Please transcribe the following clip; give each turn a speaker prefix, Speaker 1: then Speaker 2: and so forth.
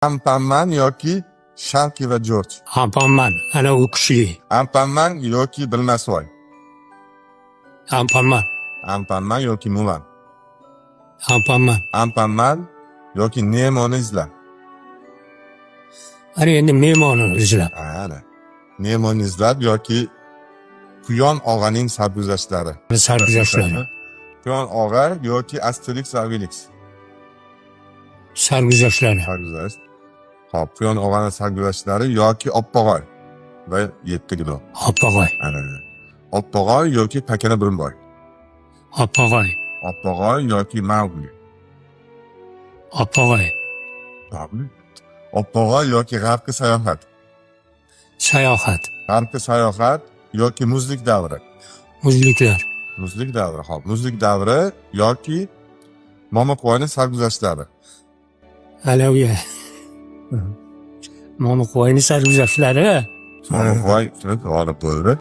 Speaker 1: Ampanman yoki Sharki va George.
Speaker 2: Ampanman. Ana u kuchli.
Speaker 1: Ampanman yoki Bilmasvoy.
Speaker 2: Ampanman.
Speaker 1: Ampanman yoki Mulan.
Speaker 2: Ampanman.
Speaker 1: Ampanman yoki Nemoni izla.
Speaker 2: Ana endi mehmonni izlab.
Speaker 1: Ana. Nemoni izlab yoki Quyon og'aning sarguzashtlari.
Speaker 2: Sarguzashtlari.
Speaker 1: Quyon og'a yoki Asterix va Obelix.
Speaker 2: Sarguzashtlari.
Speaker 1: Sarguzash. Hop, Quyon og'aning sarguzashtlari yoki Oppog'oy va 7 kilo.
Speaker 2: Oppog'oy.
Speaker 1: Ana. Oppog'oy yoki Pakana Birimboy.
Speaker 2: Oppog'oy.
Speaker 1: Oppog'oy yoki Mowgli.
Speaker 2: Oppog'oy.
Speaker 1: Mowgli. Oppog'oy yoki G'arbga sayohat.
Speaker 2: Sayohat.
Speaker 1: G'arbga sayohat yoki muzlik davri.
Speaker 2: Muzliklar.
Speaker 1: Muzlik davri, hop. Muzlik davri yoki Momoqo'yning sarguzashtlari.
Speaker 2: Ana u yer. Momoqo'yning sarguzashtlari.
Speaker 1: Momoqo'y g'olib bo'ldi.